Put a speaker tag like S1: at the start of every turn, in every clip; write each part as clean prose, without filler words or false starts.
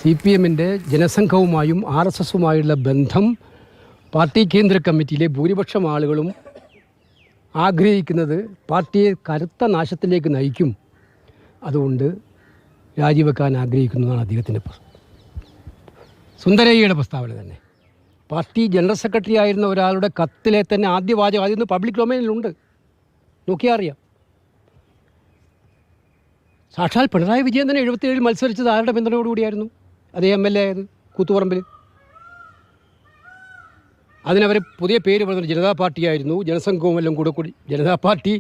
S1: CPMൻ്റെ ജനസംഘവുമായും RSSുമായുള്ള ബന്ധം പാർട്ടി കേന്ദ്ര കമ്മിറ്റിയിലെ ഭൂരിപക്ഷം ആളുകളും ആഗ്രഹിക്കുന്നത് പാർട്ടിയെ കരുത്ത നാശത്തിലേക്ക് നയിക്കും. അതുകൊണ്ട് രാജിവെക്കാൻ ആഗ്രഹിക്കുന്നതാണ് അദ്ദേഹത്തിൻ്റെ സുന്ദരയ്യയുടെ പ്രസ്താവന തന്നെ. പാർട്ടി ജനറൽ സെക്രട്ടറി ആയിരുന്ന ഒരാളുടെ കത്തിലെ തന്നെ ആദ്യ വാചകം അതിന്ന് പബ്ലിക് ഡൊമൈനിലുണ്ട്, നോക്കിയാൽ അറിയാം. സാക്ഷാൽ പിണറായി വിജയൻ തന്നെ 77 മത്സരിച്ചത് ആരുടെ പിന്തുണയോടുകൂടിയായിരുന്നു? അതേ MLA ആയത് കൂത്തുപറമ്പിൽ. അതിനവർ പുതിയ പേര് പറഞ്ഞത് ജനതാ പാർട്ടിയായിരുന്നു. ജനസംഘവും എല്ലാം കൂടി ജനതാ പാർട്ടി.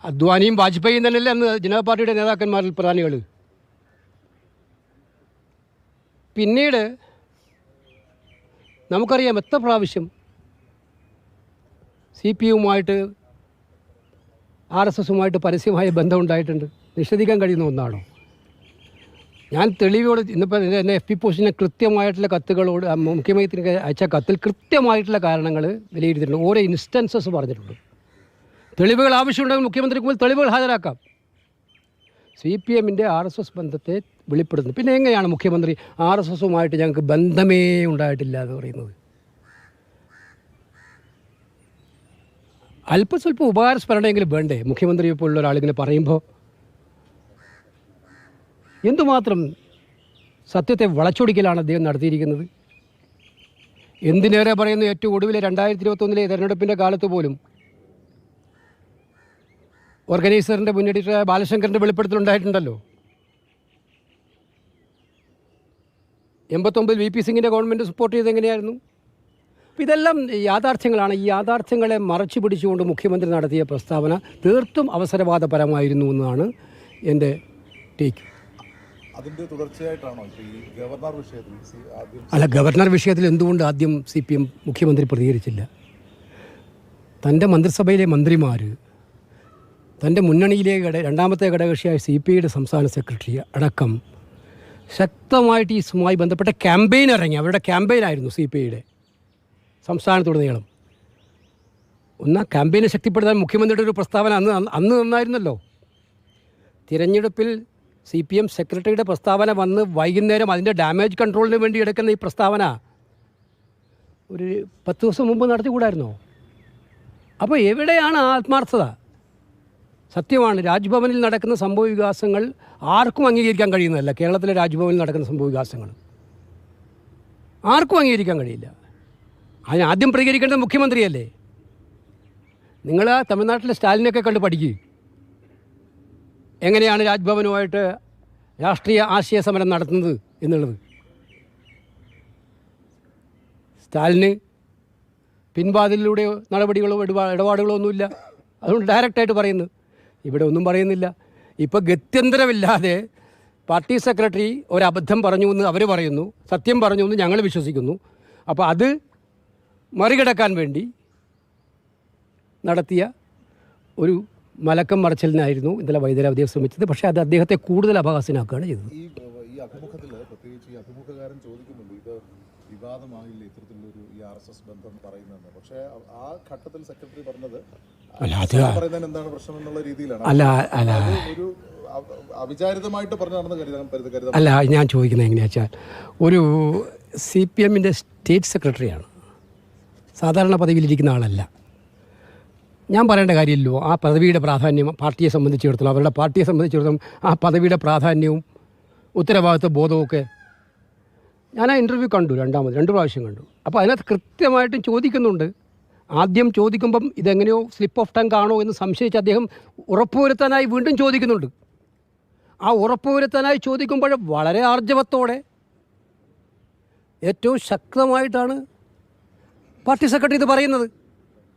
S1: അദ്വാനിയും വാജ്പേയിയും തന്നെയല്ലേ അന്ന് ജനതാ പാർട്ടിയുടെ നേതാക്കന്മാരിൽ പ്രധാനികൾ. പിന്നീട് നമുക്കറിയാം എത്ര പ്രാവശ്യം CPMുമായിട്ട് RSSുമായിട്ട് പരസ്യമായ ബന്ധമുണ്ടായിട്ടുണ്ട്. നിഷേധിക്കാൻ കഴിയുന്ന ഒന്നാണോ? ഞാൻ തെളിവോട് ഇന്നിപ്പോൾ എൻ്റെ FB പോസ്റ്റിനെ കൃത്യമായിട്ടുള്ള കത്തുകളോട് മുഖ്യമന്ത്രിക്ക് അയച്ച കത്തിൽ കൃത്യമായിട്ടുള്ള കാരണങ്ങൾ വിലയിരുത്തിയിട്ടുണ്ട്. ഓരോ ഇൻസ്റ്റൻസസ് പറഞ്ഞിട്ടുണ്ട്. തെളിവുകൾ ആവശ്യമുണ്ടെങ്കിൽ മുഖ്യമന്ത്രിക്ക് മുന്നിൽ തെളിവുകൾ ഹാജരാക്കാം. CPMൻ്റെ RSS ബന്ധത്തെ വെളിപ്പെടുത്തുന്നു. പിന്നെ എങ്ങനെയാണ് മുഖ്യമന്ത്രി RSSുമായിട്ട് ഞങ്ങൾക്ക് ബന്ധമേ ഉണ്ടായിട്ടില്ല എന്ന് പറയുന്നത്? അല്പസ്വല്പം ഉപകാരസ്മരണയെങ്കിലും വേണ്ടേ മുഖ്യമന്ത്രിയെ പോലുള്ള ഒരാളിങ്ങനെ പറയുമ്പോൾ? എന്തുമാത്രം സത്യത്തെ വളച്ചൊടിക്കലാണ് അദ്ദേഹം നടത്തിയിരിക്കുന്നത്. എന്തിനേറെ പറയുന്നു, ഏറ്റവും ഒടുവിലെ 2021 തെരഞ്ഞെടുപ്പിൻ്റെ കാലത്ത് പോലും ഓർഗനൈസറിൻ്റെ മുന്നേറ്റ ബാലശങ്കറിൻ്റെ വെളിപ്പെടുത്തലുണ്ടായിട്ടുണ്ടല്ലോ. 89 VP സിംഗിൻ്റെ ഗവൺമെൻറ് സപ്പോർട്ട് ചെയ്ത് എങ്ങനെയായിരുന്നു? അപ്പോൾ ഇതെല്ലാം യാഥാർത്ഥ്യങ്ങളാണ്. ഈ യാഥാർത്ഥ്യങ്ങളെ മറച്ചു പിടിച്ചുകൊണ്ട് മുഖ്യമന്ത്രി നടത്തിയ പ്രസ്താവന തീർത്തും അവസരവാദപരമായിരുന്നു എന്നാണ് എൻ്റെ ടേക്ക്.
S2: അതിൻ്റെ തുടർച്ചയായിട്ടാണോ ഈ ഗവർണർ വിഷയത്തിൽ
S1: അല്ല, ഗവർണർ വിഷയത്തിൽ എന്തുകൊണ്ട് ആദ്യം CPM മുഖ്യമന്ത്രി പ്രതികരിച്ചില്ല? തൻ്റെ മന്ത്രിസഭയിലെ മന്ത്രിമാർ, തൻ്റെ മുന്നണിയിലെ രണ്ടാമത്തെ ഘടകകക്ഷിയായ CPIയുടെ സംസ്ഥാന സെക്രട്ടറി അടക്കം ശക്തമായിട്ട് ഇസുമായി ബന്ധപ്പെട്ട ക്യാമ്പയിൻ ഇറങ്ങി. അവരുടെ ക്യാമ്പയിനായിരുന്നു CPIയുടെ സംസ്ഥാനത്തുടനീളം. ഒന്ന് ക്യാമ്പയിനെ ശക്തിപ്പെടുത്താൻ മുഖ്യമന്ത്രിയുടെ ഒരു പ്രസ്താവന അന്ന് നന്നായിരുന്നല്ലോ. തിരഞ്ഞെടുപ്പിൽ CPM സെക്രട്ടറിയുടെ പ്രസ്താവന വന്ന് വൈകുന്നേരം അതിൻ്റെ ഡാമേജ് കൺട്രോളിന് വേണ്ടി എടുക്കുന്ന ഈ പ്രസ്താവന ഒരു 10 ദിവസം മുമ്പ് നടത്തിക്കൂടായിരുന്നോ? അപ്പോൾ എവിടെയാണ് ആത്മാർത്ഥത? സത്യമാണ്, രാജ്ഭവനിൽ നടക്കുന്ന സംഭവ വികാസങ്ങൾ ആർക്കും അംഗീകരിക്കാൻ കഴിയുന്നതല്ല. കേരളത്തിലെ രാജ്ഭവനിൽ നടക്കുന്ന സംഭവ വികാസങ്ങൾ ആർക്കും അംഗീകരിക്കാൻ കഴിയില്ല. അതിന് ആദ്യം പ്രതികരിക്കേണ്ടത് മുഖ്യമന്ത്രിയല്ലേ. നിങ്ങൾ തമിഴ്നാട്ടിലെ സ്റ്റാലിനെയൊക്കെ കണ്ട് പഠിക്കുക. എങ്ങനെയാണ് രാജ്ഭവനുമായിട്ട് രാഷ്ട്രീയ ആശയ സമരം നടത്തുന്നത് എന്നുള്ളത്. സ്റ്റാലിന് പിൻവാതിലൂടെ നടപടികളോ ഇടപാടുകളോ ഒന്നുമില്ല. അതുകൊണ്ട് ഡയറക്റ്റായിട്ട് പറയുന്നു. ഇവിടെ ഒന്നും പറയുന്നില്ല. ഇപ്പോൾ ഗത്യന്തരമില്ലാതെ പാർട്ടി സെക്രട്ടറി ഒരബദ്ധം പറഞ്ഞു എന്ന് അവർ പറയുന്നു, സത്യം പറഞ്ഞു എന്ന് ഞങ്ങൾ വിശ്വസിക്കുന്നു. അപ്പോൾ അത് മറികടക്കാൻ വേണ്ടി നടത്തിയ ഒരു മലക്കം മറച്ചിലിനായിരുന്നു ഇന്നലെ വൈദ്യരാവ് അദ്ദേഹം ശ്രമിച്ചത്. പക്ഷേ അത് അദ്ദേഹത്തെ കൂടുതൽ അപഹാസ്യനാക്കുകയാണ് ചെയ്തത്.
S2: ഈ അഭിമുഖത്തിൽ പ്രത്യേകിച്ച് ഈ അഭിമുഖകാരൻ ചോദിക്കുന്നുണ്ട്, ഇത് വിവാദമായില്ല ഇത്തരത്തിലൊരു ഈ RSS ബന്ധം പറയുന്നത്. പക്ഷേ ആ ഘട്ടത്തിൽ സെക്രട്ടറി പറഞ്ഞത് പറയുന്നതിന് എന്താണ് പ്രശ്നം എന്നുള്ള രീതിയിലാണ്. ഒരു അവിചാരിതമായിട്ട് പറഞ്ഞാണെന്ന് കരുതാൻ.
S1: അല്ല, ഞാൻ ചോദിക്കുന്നത് എങ്ങനെയാ വെച്ചാൽ, ഒരു CPMൻ്റെ സ്റ്റേറ്റ് സെക്രട്ടറിയാണ്, സാധാരണ പദവിയിലിരിക്കുന്ന ആളല്ല. ഞാൻ പറയേണ്ട കാര്യമില്ലല്ലോ ആ പദവിയുടെ പ്രാധാന്യം. പാർട്ടിയെ സംബന്ധിച്ചിടത്തോളം, അവരുടെ പാർട്ടിയെ സംബന്ധിച്ചിടത്തോളം ആ പദവിയുടെ പ്രാധാന്യവും ഉത്തരവാദിത്വ ബോധവുമൊക്കെ ഞാൻ ആ ഇൻ്റർവ്യൂ കണ്ടു, 2 പ്രാവശ്യം കണ്ടു. അപ്പോൾ അതിനകത്ത് കൃത്യമായിട്ടും ചോദിക്കുന്നുണ്ട്. ആദ്യം ചോദിക്കുമ്പം ഇതെങ്ങനെയോ സ്ലിപ്പ് ഓഫ് ടങ് ആണോ എന്ന് സംശയിച്ച് അദ്ദേഹം ഉറപ്പുവരുത്താനായി വീണ്ടും ചോദിക്കുന്നുണ്ട്. ആ ഉറപ്പുവരുത്താനായി ചോദിക്കുമ്പോൾ വളരെ ആർജവത്തോടെ ഏറ്റവും ശക്തമായിട്ടാണ് പാർട്ടി സെക്രട്ടറി ഇത് പറയുന്നത്.